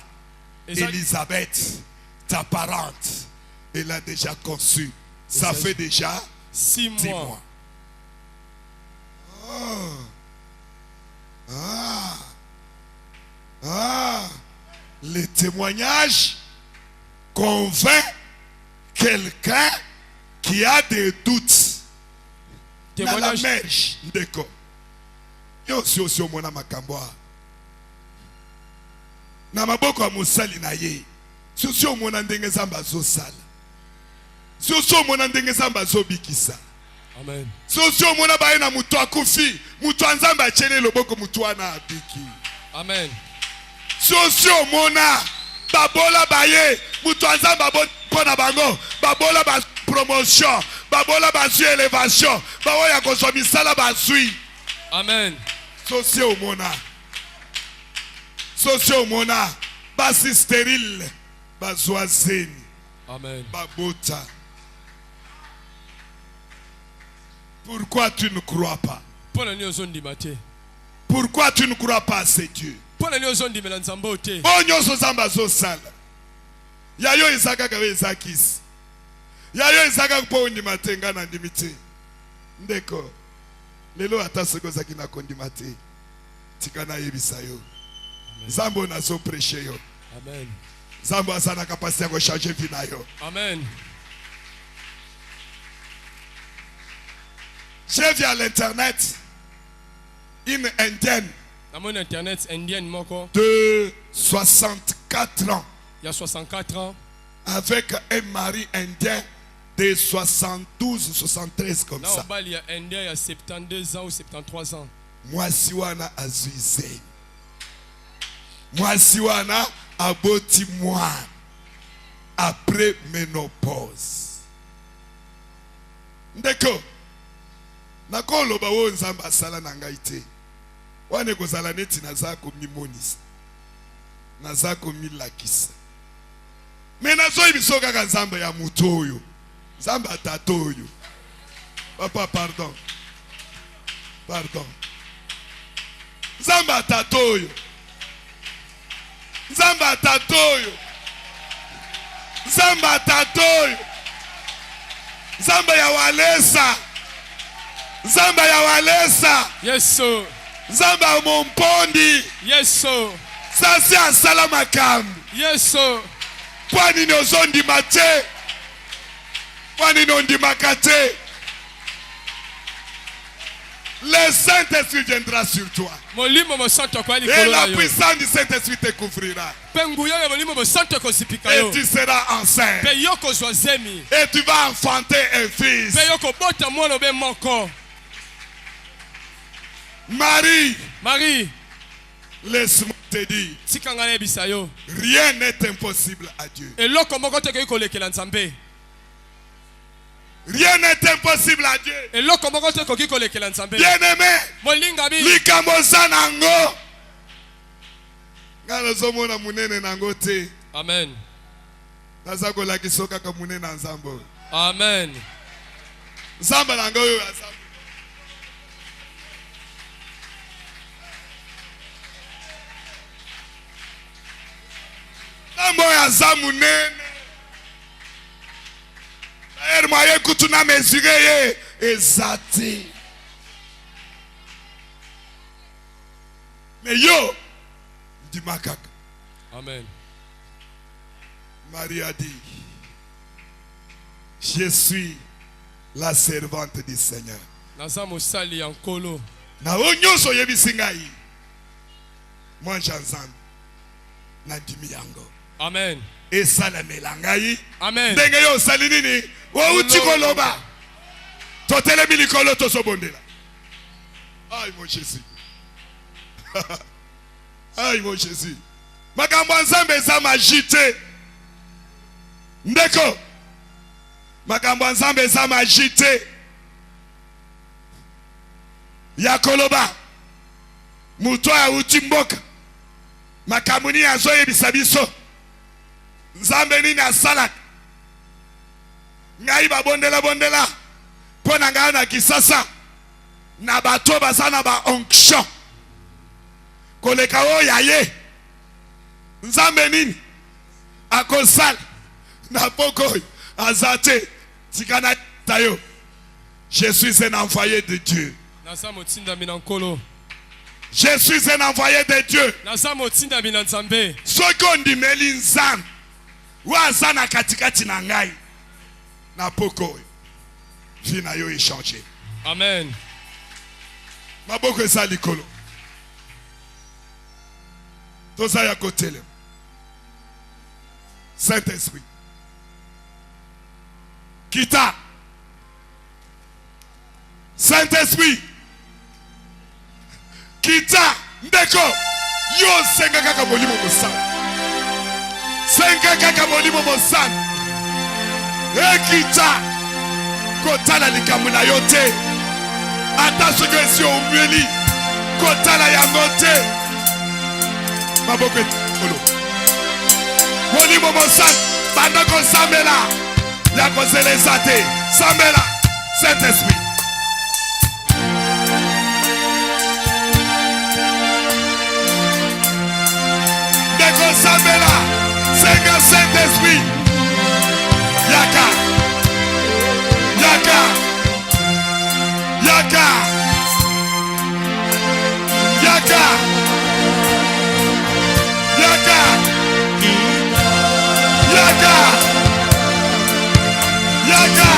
Elisabeth, ta parente, elle a déjà conçu. Ça fait déjà 6 mois. Le témoignage convainc quelqu'un qui a des doutes. Témoignage. Na la merge ndeko. Yo si osi omona makamboa. Na maboko ya musali na ye. Si osi omona ndenge zamba zo sala. Si osi omona ndenge zamba zo bikisa. Amen. Si osi omona baye na mutu akufi, mutu anzamba chene loboko mutu ana abiki. Amen. Si osi omona babola baye, mutu anzamba pona bango, babola ba promotion, babola ba su élévation, baoya kosomisala ba sui. Amen. Si osi omona. Si osi omona basi stérile, bazoazeni. Amen. Babota. Pourquoi tu ne crois pas? Pourquoi tu ne crois pas à ce Dieu? Bonyoso zamba zo sala. Yayo izaka kawe izakis. Yayo izaka po ndimate ngana ndimite. Ndeko. Lelo ataseko zaki na kondimate. Tikana yebisa yo. Zambo na zo prêcher yo. Amen. Zambo asana capacité à changer vie na yo. Amen. J'ai vu à l'internet une indienne de 64 ans. Il y a 64 ans. Avec un mari indien de 72, 73 comme ça. Il y a indien, il y a 72 ans ou 73 ans. Moi si wana azuise. Moi si wana aboti moi. Après ménopause. Ndeko. Nakolo bawo nzamba sala na ngai te. Wane kozala neti nazako mimonisa. Nazako milakisa. Me nazoyi biso kaka nzamba ya mutu oyo. Nzamba tato oyo. Papa pardon. Pardon. Nzamba tato oyo. Nzamba tato oyo. Nzamba tato oyo. Nzamba ya walesa. Zamba ya walesa. Yes sir. Zamba ya mompondi. Yes sir. Sasi asala makambu. Yes sir. Kwani ni ozondi mate. Kwani ni ondi makate. Le Saint-Esprit viendra sur toi. Et la puissance du Saint-Esprit te couvrira. Et tu seras enceinte. Et tu vas enfanter un fils. Marie, laisse-moi te dire, rien n'est impossible à Dieu. Rien n'est impossible à Dieu. Bien-aimé, likamosa nango. Ngalo zomona munene nango te. Amen. Nazako la kisoka ka munene na nzambo. Amen. Nzamba nango yo azambo. Nzambo ya zamunene. Moye kutuna mesurer ye ezati. Mais yo dit makaka. Amen. Marie a dit, je suis La servante du Seigneur. Naza mosali ya nkolo. Na onyoso yebisi ngai. Moi j'enzambe. Na dimi yango. Amen. Esalamela ngai. Amen. Ndenge yo sali nini? Wo uti koloba. Totelemi likolo tosobondela. Aïe mon Jésus. Aïe mon Jésus. Makambo nzambe eza magite. Ndeko. Makambo nzambe eza magite. Ya koloba. Muto ya uti mboka. Makambo ni azo yebisa biso. Nzambe nini asala. Ngai babondela bondela. Pona ngai na kisasa. Na bato baza na ba onction. Koleka o yaye. Nzambe nini akosala na poko azate tikana tayo. Je suis un envoyé de Dieu. Je suis un envoyé de Dieu. Soko ndimeli nzambe waza na katikati na ngai na poko vie na yo échanger. Amen. Maboko eza likolo. Toza ya kotele. Saint-Esprit. Kita. Saint-Esprit. Kita. Ndeko. Yo senga kaka molimo mosana. Senga kaka molimo mosana. Kita. Kotala likamuna yote. Ata soki esi omweli. Kotala yango te. Maboko kolo. Molimo mosana. Banda ko sambela. Ya ko zelezate. Sambela. Saint-Esprit. Deko sambela. Senga Saint-Esprit. Yaka. Yaka. Yaka. Yaka. Yaka. Yaka. Yaka.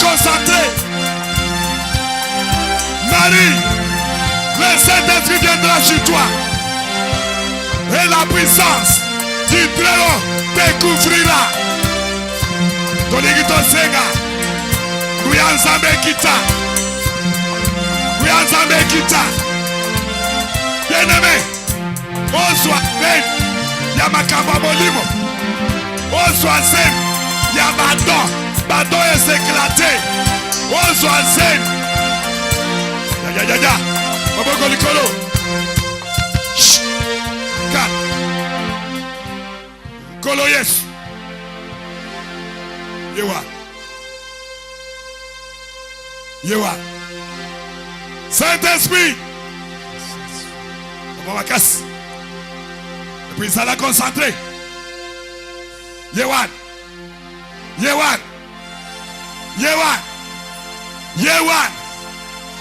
concentré. Marie, le Saint-Esprit viendra sur toi. Et la puissance du Très-Haut te couvrira. Tonigito Senga. Kuyanzambe kita. Kuyanzambe kita. Bien-aimé. Oswa zen. Yamakamba molimo. Oswa zen. Yabadon. Badon est éclaté. Oswa zen. Ya. Maboko likolo. Kolo yes. Yewa. Saint-Esprit. On va casser. Et puis ça l'a concentré. Yewan.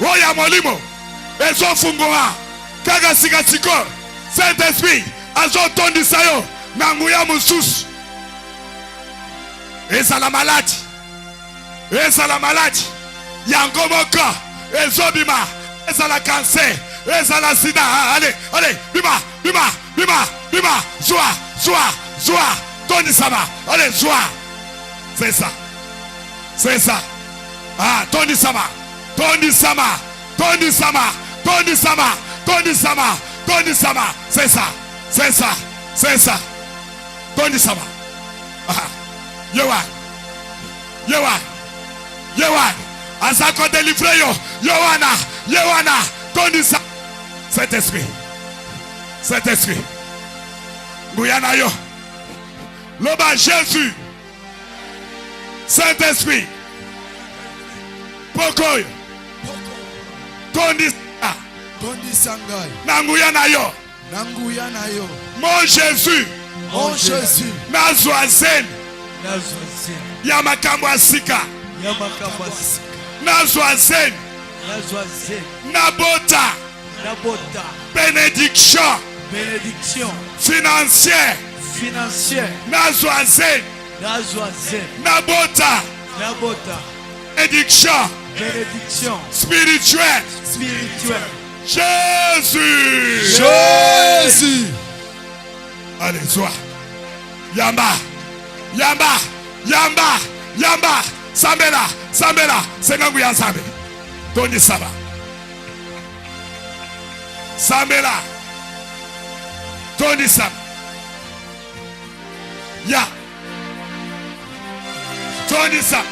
Oya molimo. Ezo fungoa. Kaga sikatiko. Saint-Esprit. Azo tondi sayo. Nanguya musus. Esa la maladie. Yangomoko. Ezobima. Esa la cancer. Esa la sida. Allez. Bima. Soa. Tony Sama. Allez, soa. C'est ça. Ah, Tony Sama. C'est ça. Tony Sama. Ah. Yewa. Azako délivré yo. Yohana. Tony Sama. Saint-Esprit. Guyana yo. Loba Jésus. Saint-Esprit. Pokoy. Tony Sangai. Nanguyana yo. Mon Jésus. Nazoazen. Yamakambasika. Nazoazen. Nabota. Bénédiction. Financière. Nazoazen. Nabota. Bénédiction. Spirituelle. Jésus. Allez, sois. Yamba. Sambela. Sengangu ya Sambe. Tony Sama. Sambela. Tony Sama. Ya. Tony Sama.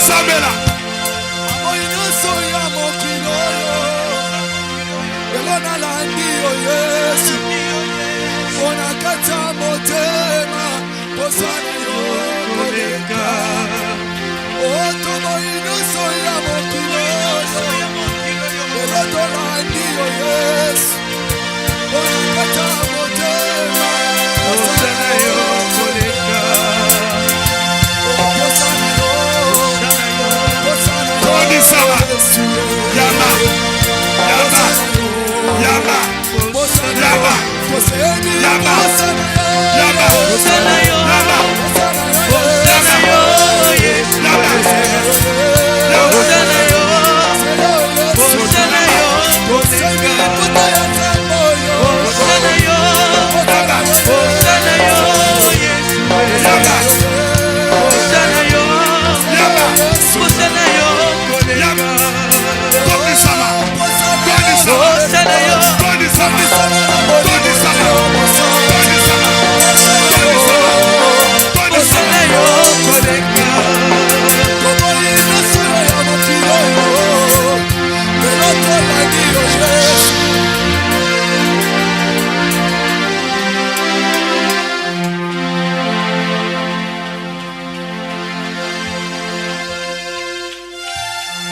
Samela.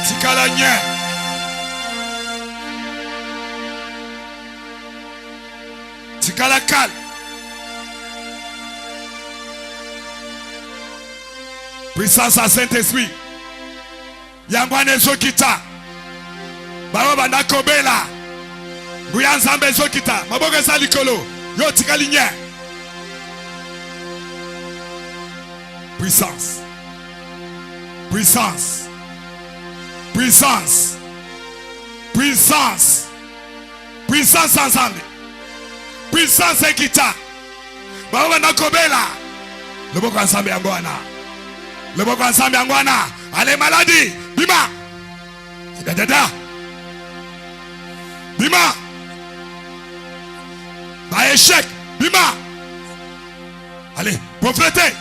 tikala nye. Tikala kal. Puissance à Saint-Esprit. Yangwane zokita. Bawa banda kobela. Nguya nzambe zokita. Maboga za likolo. Yo tikali nye. Puissance. Puissance. Puissance. Puissance. Puissance ensemble. Puissance ekita. Bawa banda kobela. Loboko ensemble yangwana. Loboko ensemble yangwana. Allez maladie. Bima. Dada. Bima. Ba échec. Bima. Allez, pauvreté.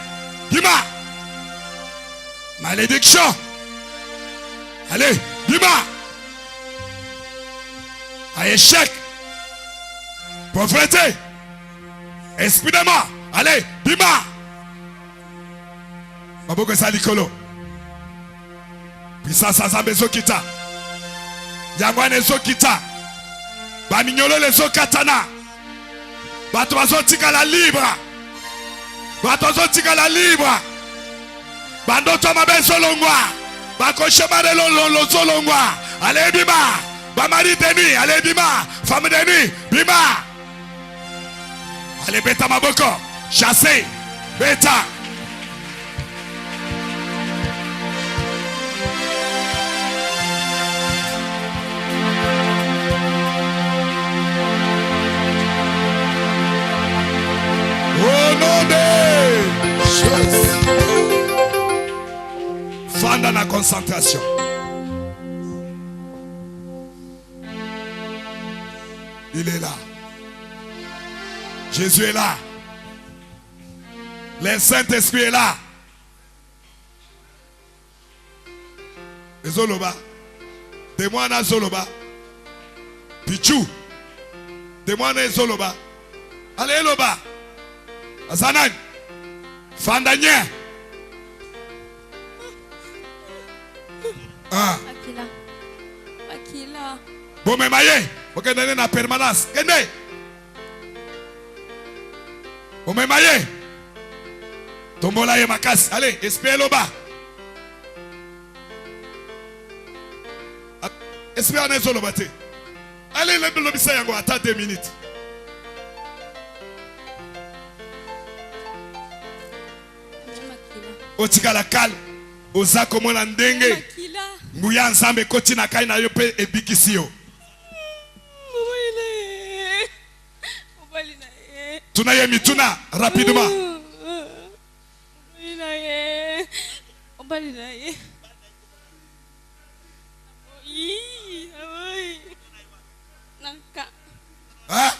Bima. Malédiction. Allez, Bima. Ba échec. Pauvreté. Esprit de mort. Allez, Bima. Maboko salikolo. Puissance ensemble zokita. Yangwane zokita. Baminyolo le zokatana. Bato bazotika la libre. Bato bazotika la libre. Bandoto mabe solongwa. Bakoshema de lo solongwa. Allez bima. Bamari de nuit. Allez bima. Femme de nuit. Bima. Allez beta maboko. Chassez. Beta. Fanda la concentration. Il est là. Jésus est là. Le Saint-Esprit est là. Zoloba. Témoin à Zoloba. Pichou. Témoin à Zoloba. Allez Loba. Azanan. Fandanye. Ah. Makila. Makila. Bon mais maye. Ok donner na permanence. Kende. Bon mais maye. Tombola ye makas. Allez, espère Loba. Espère en Zoloba te. Allez le lobisa yango attends 2 minutes. Otika la calme. Oza komona ndenge. Nguya nzambe koti na kai na yo pe ebikisio. Tuna ye mituna rapidement.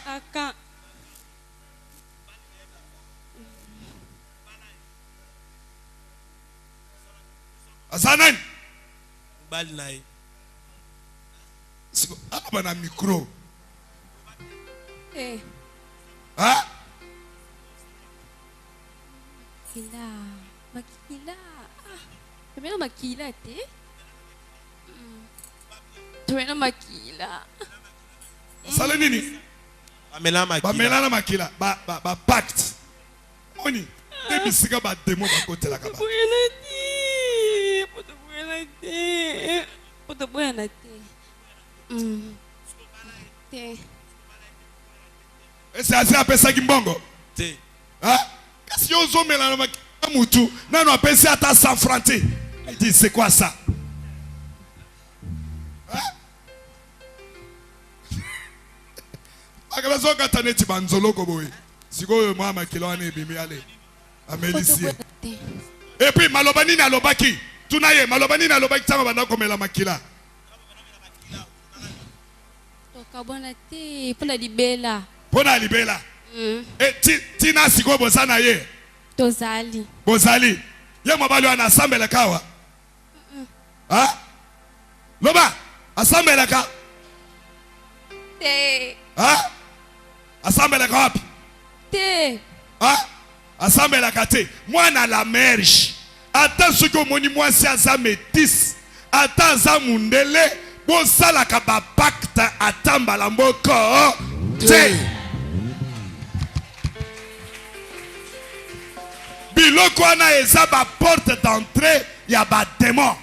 Aka. Azanan. Balnai. Siko apa na micro. Eh. Ah? Makila. Makila. Tumena makila te. Tumena makila. Sale nini? Bamela makila. Ba pacte. Oni. Debisika ba demo ba kote la kaba. Potobuena te. Te. Ese asi apesa kimbongo. Te. Ah? Kasi yo zo mela na mutu. Nano apesa ata 100 francs. Il dit c'est quoi ça? Ah? Akabazo katane ti banzolo ko boy. Siko mama kilo ane bimi ale. Amélicie. Et puis malobani na lobaki. Tunaye malobani na lobaki tama bana komela makila. Tokabona te pona libela. Pona libela. Et tina siko bozana ye. Tozali. Bozali. Ye mobali wana asambela kawa. Ah? Loba, asambela ka. Te. Ah? Asambela ka wapi? Te. Ah? Asambela ka te. Mwana la merge. Ata suko moni mwasi aza métis. ata za mundele bosala ka ba pacte atambala mboko te biloko wana eza ba porte d'entrée ya ba démon.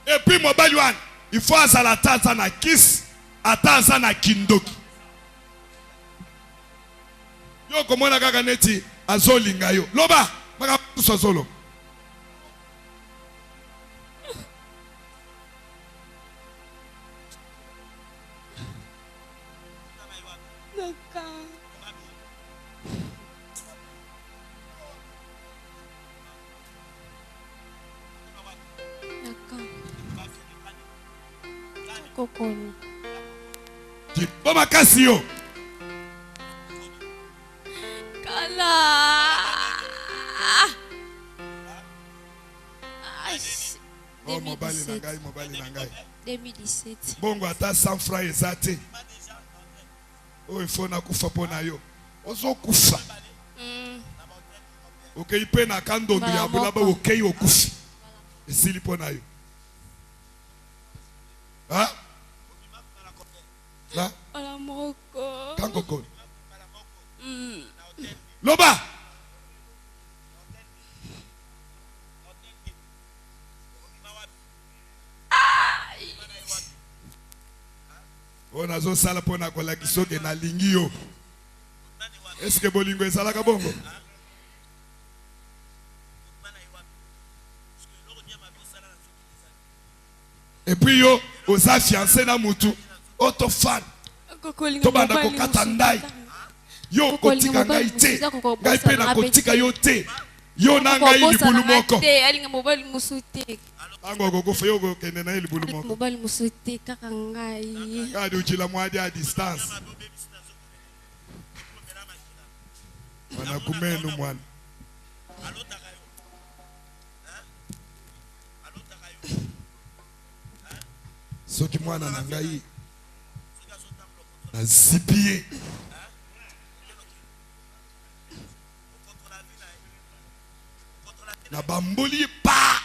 Et puis mobali wana il faut azala taza na kis ataza na kindoki yo komona kaka neti azolinga yo loba maka sozolo Kokolo. Boma kasi yo. Kala. Oh, mobali na ngai. 2017. Bongo ata 100 francs ezate. Oh, il faut na kufa pona yo. Ozo kufa. Okay, pe na kando ya bulaba okay okufi. Esili pona yo. Ah? Là? Kankoko. Loba. On a zo sala pona kola kisoke na lingi yo. Est-ce que bolingo esala ka bongo? Et puis yo, oza fiancé na mutu. Auto fan. Tobanda kokata ndai. Yo kotika ngai te. Ngai pe na kotika yo te. Yo na ngai libulu moko. Alinga mobali musute. Ango gogo yo go kende na libulu moko. Mobali musute kaka ngai. Kadi uchila mwadi a distance. Wana kumenu mwana. Soki mwana na ngai na zipiye na bamboli pa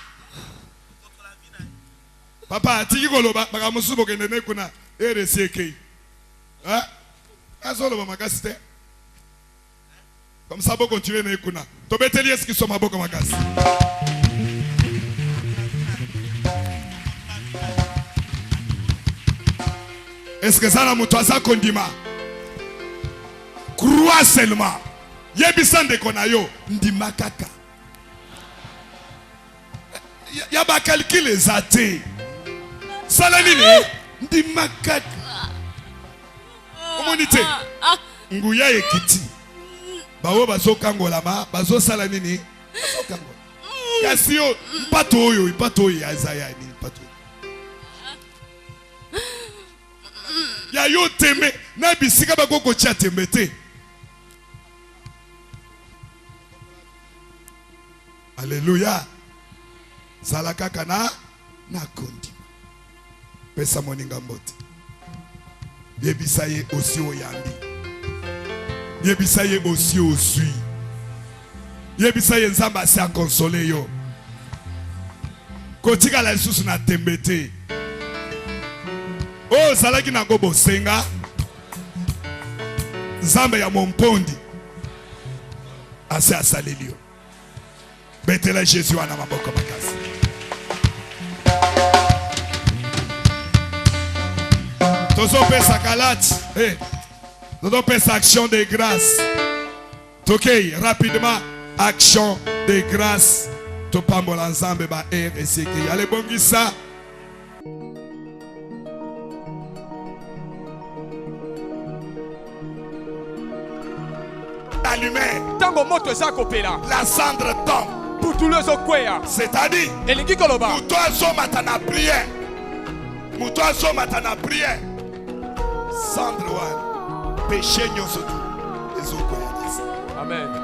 papa atiki koloba bakamusu bokende ne kuna RCK azoloba makasi te comme ça bo continuer ne kuna to beteli eski so maboko makasi. Est-ce que ça n'a pas kondima? Crois seulement. Yebisan de konayo ndima kaka. Yaba calcul les athées. Salanini ndima kaka. Komunité. Nguya ekiti. Bawo bazo kangola ma bazo salanini. Bazo kangola. Kasi yo pato yo azaya ni pato. Ya yo teme na bisika bakoko tia temete. Alléluia. Salaka kana na kondi. Pesa moninga mbote. Yebisaye osi oyambi. Yebisaye osi osui. Yebisaye nzamba asi a consoler yo. Kotika la lisusu na tembete. Oh, salaki na go bosenga. Nzambe ya mompondi. Ase asalelio. Betela Jésus wana maboko makasi. Tozo pesa kalati. Tozo pesa action de grâce. Tokei rapidement action de grâce. Topambola nzambe ba RCK. Allez bongisa. Allumé. La cendre tombe. C'est-à-dire, Moutoua Somata na prière. Moutoua Somata na prière. Cendre one. Péché nyosotu. Amen.